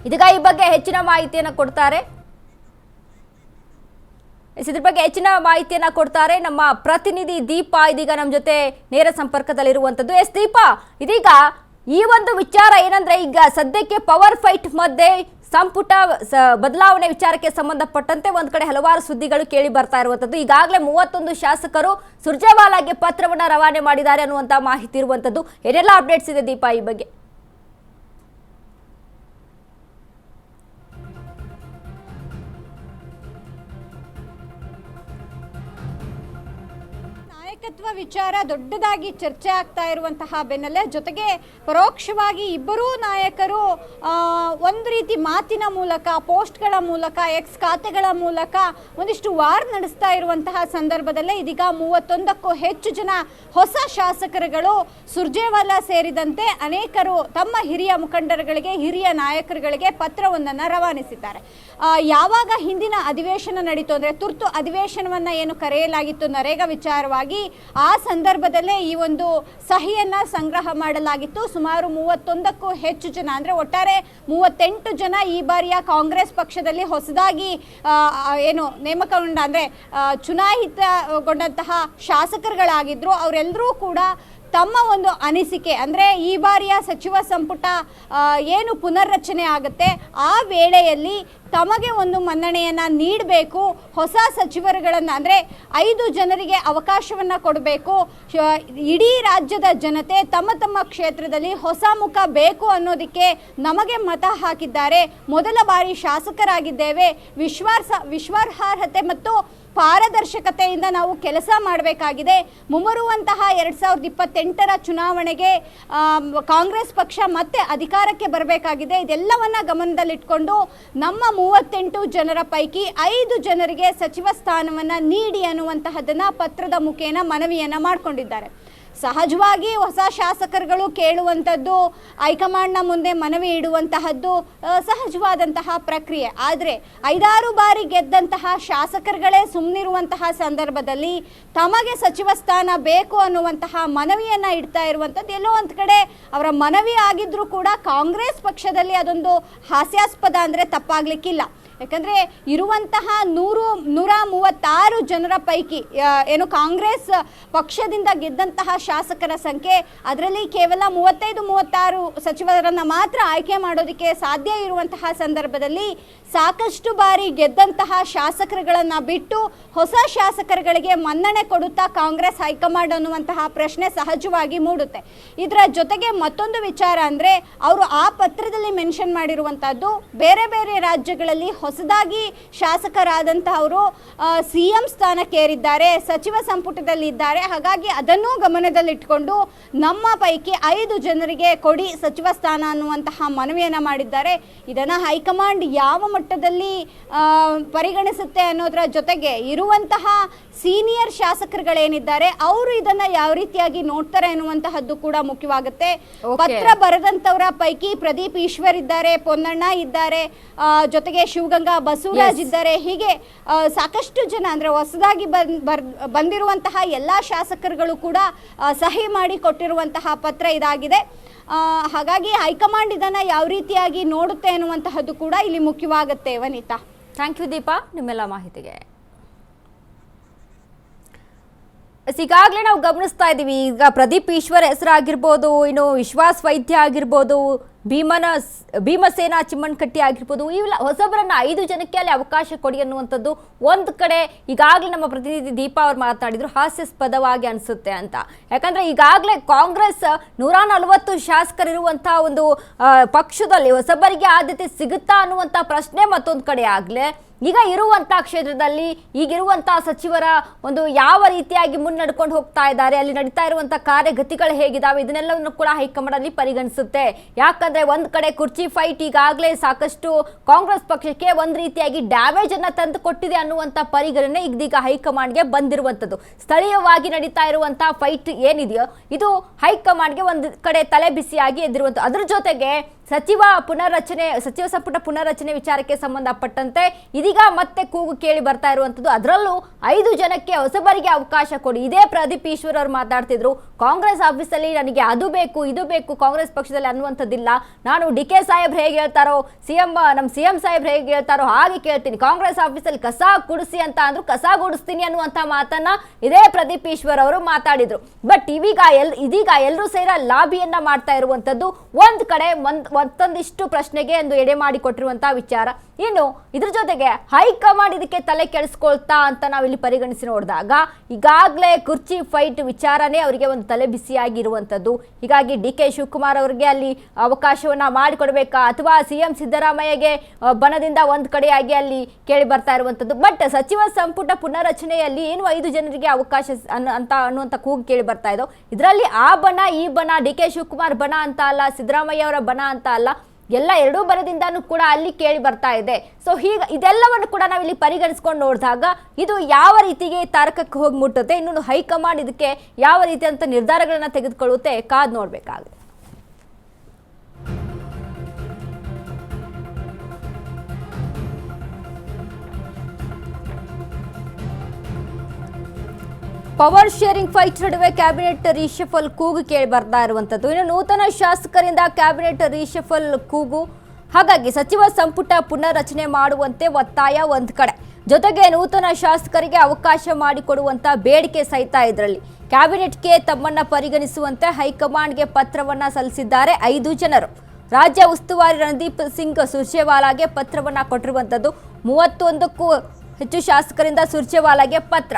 ಇದೀಗ ಈ ಬಗ್ಗೆ ಹೆಚ್ಚಿನ ಮಾಹಿತಿಯನ್ನು ಕೊಡ್ತಾರೆ. ಇದ್ರ ಬಗ್ಗೆ ಹೆಚ್ಚಿನ ಮಾಹಿತಿಯನ್ನ ಕೊಡ್ತಾರೆ ನಮ್ಮ ಪ್ರತಿನಿಧಿ ದೀಪಾ. ಇದೀಗ ನಮ್ಮ ಜೊತೆ ನೇರ ಸಂಪರ್ಕದಲ್ಲಿರುವಂತದ್ದು. ದೀಪಾ, ಇದೀಗ ಈ ಒಂದು ವಿಚಾರ ಏನಂದ್ರೆ, ಈಗ ಸದ್ಯಕ್ಕೆ ಪವರ್ ಫೈಟ್ ಮಧ್ಯೆ ಸಂಪುಟ ಬದಲಾವಣೆ ವಿಚಾರಕ್ಕೆ ಸಂಬಂಧಪಟ್ಟಂತೆ ಒಂದ್ ಕಡೆ ಹಲವಾರು ಸುದ್ದಿಗಳು ಕೇಳಿ ಬರ್ತಾ ಇರುವಂತದ್ದು. ಈಗಾಗಲೇ 31 ಶಾಸಕರು ಸುರ್ಜೇವಾಲಾಗೆ ಪತ್ರವನ್ನ ರವಾನೆ ಮಾಡಿದ್ದಾರೆ ಅನ್ನುವಂತ ಮಾಹಿತಿ ಇರುವಂತದ್ದು. ಏನೆಲ್ಲ ಅಪ್ಡೇಟ್ಸ್ ಇದೆ ದೀಪಾ ಈ ಬಗ್ಗೆ? ನಾಯಕತ್ವ ವಿಚಾರ ದೊಡ್ಡದಾಗಿ ಚರ್ಚೆ ಆಗ್ತಾ ಇರುವಂತಹ ಬೆನ್ನಲ್ಲೇ ಜೊತೆಗೆ ಪರೋಕ್ಷವಾಗಿ ಇಬ್ಬರೂ ನಾಯಕರು ಒಂದು ರೀತಿ ಮಾತಿನ ಮೂಲಕ, ಪೋಸ್ಟ್ಗಳ ಮೂಲಕ, ಎಕ್ಸ್ ಖಾತೆಗಳ ಮೂಲಕ ಒಂದಿಷ್ಟು ವಾರ್ ನಡೆಸ್ತಾ ಇರುವಂತಹ ಸಂದರ್ಭದಲ್ಲೇ ಇದೀಗ 31ಕ್ಕೂ ಹೆಚ್ಚು ಜನ ಹೊಸ ಶಾಸಕರುಗಳು ಸುರ್ಜೇವಾಲಾ ಸೇರಿದಂತೆ ಅನೇಕರು ತಮ್ಮ ಹಿರಿಯ ಮುಖಂಡರುಗಳಿಗೆ, ಹಿರಿಯ ನಾಯಕರುಗಳಿಗೆ ಪತ್ರವೊಂದನ್ನು ರವಾನಿಸಿದ್ದಾರೆ. ಯಾವಾಗ ಹಿಂದಿನ ಅಧಿವೇಶನ ನಡೀತು ಅಂದರೆ, ತುರ್ತು ಅಧಿವೇಶನವನ್ನು ಏನು ಕರೆಯಲಾಗಿತ್ತು ನರೇಗಾ ವಿಚಾರವಾಗಿ, ಆ ಸಂದರ್ಭದಲ್ಲೇ ಈ ಒಂದು ಸಹಿಯನ್ನ ಸಂಗ್ರಹ ಮಾಡಲಾಗಿತ್ತು. ಸುಮಾರು 31ಕ್ಕೂ ಹೆಚ್ಚು ಜನ, ಅಂದ್ರೆ ಒಟ್ಟಾರೆ 38 ಜನ ಈ ಬಾರಿಯ ಕಾಂಗ್ರೆಸ್ ಪಕ್ಷದಲ್ಲಿ ಹೊಸದಾಗಿ ಏನು ನೇಮಕಗೊಂಡ, ಅಂದ್ರೆ ಚುನಾಯಿತಗೊಂಡಂತಹ ಶಾಸಕರುಗಳಾಗಿದ್ರು. ಅವರೆಲ್ಲರೂ ಕೂಡ ತಮ್ಮ ಒಂದು ಅನಿಸಿಕೆ, ಅಂದರೆ ಈ ಬಾರಿಯ ಸಚಿವ ಸಂಪುಟ ಏನು ಪುನರ್ರಚನೆ ಆಗುತ್ತೆ ಆ ವೇಳೆಯಲ್ಲಿ ತಮಗೆ ಒಂದು ಮನ್ನಣೆಯನ್ನು ನೀಡಬೇಕು, ಹೊಸ ಸಚಿವರುಗಳನ್ನು ಅಂದರೆ 5 ಜನರಿಗೆ ಅವಕಾಶವನ್ನು ಕೊಡಬೇಕು, ಇಡೀ ರಾಜ್ಯದ ಜನತೆ ತಮ್ಮ ತಮ್ಮ ಕ್ಷೇತ್ರದಲ್ಲಿ ಹೊಸ ಮುಖ ಬೇಕು ಅನ್ನೋದಕ್ಕೆ ನಮಗೆ ಮತ ಹಾಕಿದ್ದಾರೆ, ಮೊದಲ ಬಾರಿ ಶಾಸಕರಾಗಿದ್ದೇವೆ, ವಿಶ್ವಾಸಾರ್ಹತೆ ಮತ್ತು ಪಾರದರ್ಶಕತೆಯಿಂದ ನಾವು ಕೆಲಸ ಮಾಡಬೇಕಾಗಿದೆ, ಮುಂಬರುವಂತಹ 2028ರ ಚುನಾವಣೆಗೆ ಕಾಂಗ್ರೆಸ್ ಪಕ್ಷ ಮತ್ತೆ ಅಧಿಕಾರಕ್ಕೆ ಬರಬೇಕಾಗಿದೆ. ಇದೆಲ್ಲವನ್ನ ಗಮನದಲ್ಲಿಟ್ಕೊಂಡು ನಮ್ಮ 38 ಜನರ ಪೈಕಿ 5 ಜನರಿಗೆ ಸಚಿವ ಸ್ಥಾನವನ್ನು ನೀಡಿ ಅನ್ನುವಂತಹದನ್ನ ಪತ್ರದ ಮುಖೇನ ಮನವಿಯನ್ನು ಮಾಡಿಕೊಂಡಿದ್ದಾರೆ. ಸಹಜವಾಗಿ ಹೊಸ ಶಾಸಕರುಗಳು ಕೇಳುವಂಥದ್ದು, ಹೈಕಮಾಂಡ್ನ ಮುಂದೆ ಮನವಿ ಇಡುವಂತಹದ್ದು ಸಹಜವಾದಂತಹ ಪ್ರಕ್ರಿಯೆ. ಆದರೆ 5-6 ಬಾರಿ ಗೆದ್ದಂತಹ ಶಾಸಕರುಗಳೇ ಸುಮ್ಮನಿರುವಂತಹ ಸಂದರ್ಭದಲ್ಲಿ ತಮಗೆ ಸಚಿವ ಸ್ಥಾನ ಬೇಕು ಅನ್ನುವಂತಹ ಮನವಿಯನ್ನು ಇಡ್ತಾ ಇರುವಂಥದ್ದು ಎಲ್ಲೋ ಒಂದು ಕಡೆ ಅವರ ಮನವಿ ಆಗಿದ್ರೂ ಕೂಡ ಕಾಂಗ್ರೆಸ್ ಪಕ್ಷದಲ್ಲಿ ಅದೊಂದು ಹಾಸ್ಯಾಸ್ಪದ ಅಂದರೆ ತಪ್ಪಾಗಲಿಕ್ಕಿಲ್ಲ. ಯಾಕಂದರೆ ಇರುವಂತಹ 136 ಜನರ ಪೈಕಿ ಏನು ಕಾಂಗ್ರೆಸ್ ಪಕ್ಷದಿಂದ ಗೆದ್ದಂತಹ ಶಾಸಕರ ಸಂಖ್ಯೆ, ಅದರಲ್ಲಿ ಕೇವಲ 35-36 ಸಚಿವರನ್ನು ಮಾತ್ರ ಆಯ್ಕೆ ಮಾಡೋದಕ್ಕೆ ಸಾಧ್ಯ ಇರುವಂತಹ ಸಂದರ್ಭದಲ್ಲಿ ಸಾಕಷ್ಟು ಬಾರಿ ಗೆದ್ದಂತಹ ಶಾಸಕರುಗಳನ್ನು ಬಿಟ್ಟು ಹೊಸ ಶಾಸಕರುಗಳಿಗೆ ಮನ್ನಣೆ ಕೊಡುತ್ತಾ ಕಾಂಗ್ರೆಸ್ ಹೈಕಮಾಂಡ್ ಅನ್ನುವಂತಹ ಪ್ರಶ್ನೆ ಸಹಜವಾಗಿ ಮೂಡುತ್ತೆ. ಇದರ ಜೊತೆಗೆ ಮತ್ತೊಂದು ವಿಚಾರ ಅಂದರೆ, ಅವರು ಆ ಪತ್ರದಲ್ಲಿ ಮೆನ್ಷನ್ ಮಾಡಿರುವಂಥದ್ದು, ಬೇರೆ ಬೇರೆ ರಾಜ್ಯಗಳಲ್ಲಿ ಹೊಸದಾಗಿ ಶಾಸಕರಾದಂತಹವರು CM ಸ್ಥಾನಕ್ಕೇರಿದ್ದಾರೆ, ಸಚಿವ ಸಂಪುಟದಲ್ಲಿದ್ದಾರೆ. ಹಾಗಾಗಿ ಅದನ್ನೂ ಗಮನದಲ್ಲಿಟ್ಟುಕೊಂಡು ನಮ್ಮ ಪೈಕಿ 5 ಜನರಿಗೆ ಕೊಡಿ ಸಚಿವ ಸ್ಥಾನ ಅನ್ನುವಂತಹ ಮನವಿಯನ್ನು ಮಾಡಿದ್ದಾರೆ. ಇದನ್ನು ಹೈಕಮಾಂಡ್ ಯಾವ ಮಟ್ಟದಲ್ಲಿ ಪರಿಗಣಿಸುತ್ತೆ ಅನ್ನೋದರ ಜೊತೆಗೆ ಇರುವಂತಹ ಸೀನಿಯರ್ ಶಾಸಕರುಗಳೇನಿದ್ದಾರೆ ಅವರು ಇದನ್ನ ಯಾವ ರೀತಿಯಾಗಿ ನೋಡ್ತಾರೆ ಅನ್ನುವಂತಹದ್ದು ಕೂಡ ಮುಖ್ಯವಾಗುತ್ತೆ. ಪತ್ರ ಬರೆದಂತವರ ಪೈಕಿ ಪ್ರದೀಪ್ ಈಶ್ವರ್ ಇದ್ದಾರೆ, ಪೊನ್ನಣ್ಣ ಇದ್ದಾರೆ, ಜೊತೆಗೆ ಶಿವಗಂಗಾ ಬಸವರಾಜ್ ಇದ್ದಾರೆ. ಹೀಗೆ ಸಾಕಷ್ಟು ಜನ, ಅಂದ್ರೆ ಹೊಸದಾಗಿ ಬಂದಿರುವಂತಹ ಎಲ್ಲಾ ಶಾಸಕರುಗಳು ಕೂಡ ಸಹಿ ಮಾಡಿ ಕೊಟ್ಟಿರುವಂತಹ ಪತ್ರ ಇದಾಗಿದೆ. ಹಾಗಾಗಿ ಹೈಕಮಾಂಡ್ ಇದನ್ನ ಯಾವ ರೀತಿಯಾಗಿ ನೋಡುತ್ತೆ ಅನ್ನುವಂತಹದ್ದು ಕೂಡ ಇಲ್ಲಿ ಮುಖ್ಯವಾಗುತ್ತೆ. ವನಿತಾ, ಥ್ಯಾಂಕ್ ಯು ದೀಪಾ ನಿಮ್ಮೆಲ್ಲ ಮಾಹಿತಿಗೆ. ಈಗಾಗಲೇ ನಾವು ಗಮನಿಸ್ತಾ ಇದ್ದೀವಿ, ಈಗ ಪ್ರದೀಪ್ ಈಶ್ವರ್ ಹೆಸರಾಗಿರ್ಬೋದು, ಇನ್ನು ವಿಶ್ವಾಸ್ ವೈದ್ಯ ಆಗಿರ್ಬೋದು, ಭೀಮಸೇನಾ ಚಿಮ್ಮಣ್ಕಟ್ಟಿ ಆಗಿರ್ಬೋದು, ಇವೆಲ್ಲ ಹೊಸಬರನ್ನ 5 ಜನಕ್ಕೆ ಅಲ್ಲಿ ಅವಕಾಶ ಕೊಡಿ ಅನ್ನುವಂಥದ್ದು ಒಂದು ಕಡೆ ಈಗಾಗಲೇ ನಮ್ಮ ಪ್ರತಿನಿಧಿ ದೀಪಾ ಅವ್ರು ಮಾತಾಡಿದ್ರು, ಹಾಸ್ಯಾಸ್ಪದವಾಗಿ ಅನಿಸುತ್ತೆ ಅಂತ. ಯಾಕಂದ್ರೆ ಈಗಾಗಲೇ ಕಾಂಗ್ರೆಸ್ 140 ಶಾಸಕರಿರುವಂತಹ ಒಂದು ಪಕ್ಷದಲ್ಲಿ ಹೊಸಬರಿಗೆ ಆದ್ಯತೆ ಸಿಗುತ್ತಾ ಅನ್ನುವಂಥ ಪ್ರಶ್ನೆ ಮತ್ತೊಂದು ಕಡೆ ಆಗ್ಲೇ ಈಗ ಇರುವಂತಹ ಕ್ಷೇತ್ರದಲ್ಲಿ ಈಗಿರುವಂತಹ ಸಚಿವರ ಒಂದು ಯಾವ ರೀತಿಯಾಗಿ ಮುನ್ನಡ್ಕೊಂಡು ಹೋಗ್ತಾ ಇದ್ದಾರೆ, ಅಲ್ಲಿ ನಡೀತಾ ಇರುವಂತಹ ಕಾರ್ಯಗತಿಗಳು ಹೇಗಿದಾವೆ, ಇದನ್ನೆಲ್ಲವನ್ನು ಕೂಡ ಹೈಕಮಾಂಡ್ ಅಲ್ಲಿ ಪರಿಗಣಿಸುತ್ತೆ. ಯಾಕಂದ್ರೆ ಒಂದ್ ಕಡೆ ಕುರ್ಚಿ ಫೈಟ್ ಈಗಾಗಲೇ ಸಾಕಷ್ಟು ಕಾಂಗ್ರೆಸ್ ಪಕ್ಷಕ್ಕೆ ಒಂದ್ ರೀತಿಯಾಗಿ ಡ್ಯಾಮೇಜ್ ಅನ್ನ ತಂದು ಕೊಟ್ಟಿದೆ ಅನ್ನುವಂತ ಪರಿಗಣನೆ ಇದೀಗ ಹೈಕಮಾಂಡ್ಗೆ ಬಂದಿರುವಂತದ್ದು. ಸ್ಥಳೀಯವಾಗಿ ನಡೀತಾ ಇರುವಂತಹ ಫೈಟ್ ಏನಿದೆಯೋ ಇದು ಹೈಕಮಾಂಡ್ಗೆ ಒಂದ್ ಕಡೆ ತಲೆ ಬಿಸಿಯಾಗಿ ಎದ್ದಿರುವಂತ. ಅದ್ರ ಜೊತೆಗೆ ಸಚಿವ ಸಂಪುಟ ಪುನರ್ರಚನೆ ವಿಚಾರಕ್ಕೆ ಸಂಬಂಧಪಟ್ಟಂತೆ ಇದೀಗ ಮತ್ತೆ ಕೂಗು ಕೇಳಿ ಬರ್ತಾ ಇರುವಂತದ್ದು. ಅದರಲ್ಲೂ 5 ಜನಕ್ಕೆ ಹೊಸಬರಿಗೆ ಅವಕಾಶ ಕೊಡಿ. ಇದೇ ಪ್ರದೀಪ್ ಈಶ್ವರ್ ಅವರು ಮಾತಾಡ್ತಿದ್ರು, ಕಾಂಗ್ರೆಸ್ ಆಫೀಸಲ್ಲಿ ನನಗೆ ಅದು ಬೇಕು ಇದು ಬೇಕು ಕಾಂಗ್ರೆಸ್ ಪಕ್ಷದಲ್ಲಿ ಅನ್ನುವಂಥದ್ದಿಲ್ಲ. ನಾನು DK ಸಾಹೇಬ್ರು ಹೇಗೆ ಹೇಳ್ತಾರೋ, ನಮ್ಮ ಸಿಎಂ ಸಾಹೇಬ್ರು ಹೇಗೆ ಹೇಳ್ತಾರೋ ಹಾಗೆ ಕೇಳ್ತೀನಿ. ಕಾಂಗ್ರೆಸ್ ಆಫೀಸಲ್ಲಿ ಕಸ ಗುಡಿಸಿ ಅಂತ ಅಂದ್ರು, ಕಸ ಗುಡಿಸ್ತೀನಿ ಅನ್ನುವಂಥ ಮಾತನ್ನ ಇದೇ ಪ್ರದೀಪ್ ಈಶ್ವರ್ ಅವರು ಮಾತಾಡಿದ್ರು. ಬಟ್ ಇದೀಗ ಎಲ್ಲರೂ ಸೇರ ಲಾಬಿಯನ್ನ ಮಾಡ್ತಾ ಇರುವಂತದ್ದು ಒಂದ್ ಕಡೆ ಮತ್ತೊಂದಿಷ್ಟು ಪ್ರಶ್ನೆಗೆ ಒಂದು ಎಡೆ ಮಾಡಿ ಕೊಟ್ಟಿರುವಂತಹ ವಿಚಾರ. ಇನ್ನು ಇದ್ರ ಜೊತೆಗೆ ಹೈಕಮಾಂಡ್ ಇದಕ್ಕೆ ತಲೆ ಕೆಡಿಸ್ಕೊಳ್ತಾ ಅಂತ ನಾವು ಇಲ್ಲಿ ಪರಿಗಣಿಸಿ ನೋಡಿದಾಗ ಈಗಾಗಲೇ ಕುರ್ಚಿ ಫೈಟ್ ವಿಚಾರನೇ ಅವರಿಗೆ ಒಂದು ತಲೆ ಬಿಸಿಯಾಗಿರುವಂಥದ್ದು. ಹೀಗಾಗಿ DK ಶಿವಕುಮಾರ್ ಅವರಿಗೆ ಅಲ್ಲಿ ಅವಕಾಶವನ್ನ ಮಾಡಿಕೊಡ್ಬೇಕಾ ಅಥವಾ CM ಸಿದ್ದರಾಮಯ್ಯಗೆ ಬಣದಿಂದ ಒಂದ್ ಕಡೆಯಾಗಿ ಅಲ್ಲಿ ಕೇಳಿ ಬರ್ತಾ ಇರುವಂಥದ್ದು. ಬಟ್ ಸಚಿವ ಸಂಪುಟ ಪುನರ್ರಚನೆಯಲ್ಲಿ ಏನು 5 ಜನರಿಗೆ ಅವಕಾಶ ಅನ್ನುವಂಥ ಕೂಗು ಕೇಳಿ ಬರ್ತಾ ಇದ್ದೋ, ಇದರಲ್ಲಿ ಆ ಬಣ ಈ ಬಣ DK ಶಿವಕುಮಾರ್ ಬಣ ಅಂತ ಅಲ್ಲ, ಸಿದ್ದರಾಮಯ್ಯ ಅವರ ಬಣ ಅಂತ ಅಲ್ಲ, ಎರಡೂ ಬಣದಿಂದಾನು ಕೂಡ ಅಲ್ಲಿ ಕೇಳಿ ಬರ್ತಾ ಇದೆ. ಸೊ ಇದೆಲ್ಲವನ್ನು ಕೂಡ ನಾವು ಇಲ್ಲಿ ಪರಿಗಣಿಸ್ಕೊಂಡು ನೋಡಿದಾಗ ಇದು ಯಾವ ರೀತಿಗೆ ತಾರಕಕ್ಕೆ ಹೋಗಿ ಮುಟ್ಟುತ್ತೆ, ಇನ್ನು ಹೈಕಮಾಂಡ್ ಇದಕ್ಕೆ ಯಾವ ರೀತಿಯಂತ ನಿರ್ಧಾರಗಳನ್ನ ತೆಗೆದುಕೊಳ್ಳುತ್ತೆ ಕಾದ್ ನೋಡ್ಬೇಕಾಗುತ್ತೆ. ಪವರ್ ಶೇರಿಂಗ್ ಫೈಟ್ ನಡುವೆ ಕ್ಯಾಬಿನೆಟ್ ರೀಶಫಲ್ ಕೂಗು ಕೇಳಿ ಬರ್ತಾ ಇರುವಂಥದ್ದು. ಇನ್ನು ನೂತನ ಶಾಸಕರಿಂದ ಕ್ಯಾಬಿನೆಟ್ ರೀಶಫಲ್ ಕೂಗು, ಹಾಗಾಗಿ ಸಚಿವ ಸಂಪುಟ ಪುನರ್ರಚನೆ ಮಾಡುವಂತೆ ಒತ್ತಾಯ ಒಂದ್ ಕಡೆ, ಜೊತೆಗೆ ನೂತನ ಶಾಸಕರಿಗೆ ಅವಕಾಶ ಮಾಡಿಕೊಡುವಂತ ಬೇಡಿಕೆ ಸಹಿತ ಇದರಲ್ಲಿ. ಕ್ಯಾಬಿನೆಟ್ಗೆ ತಮ್ಮನ್ನ ಪರಿಗಣಿಸುವಂತೆ ಹೈಕಮಾಂಡ್ಗೆ ಪತ್ರವನ್ನ ಸಲ್ಲಿಸಿದ್ದಾರೆ 5 ಜನರು. ರಾಜ್ಯ ಉಸ್ತುವಾರಿ ರಣದೀಪ್ ಸಿಂಗ್ ಸುರ್ಜೇವಾಲಾಗೆ ಪತ್ರವನ್ನ ಕೊಟ್ಟಿರುವಂಥದ್ದು. 31ಕ್ಕೂ ಹೆಚ್ಚು ಶಾಸಕರಿಂದ ಸುರ್ಜೇವಾಲಾಗೆ ಪತ್ರ.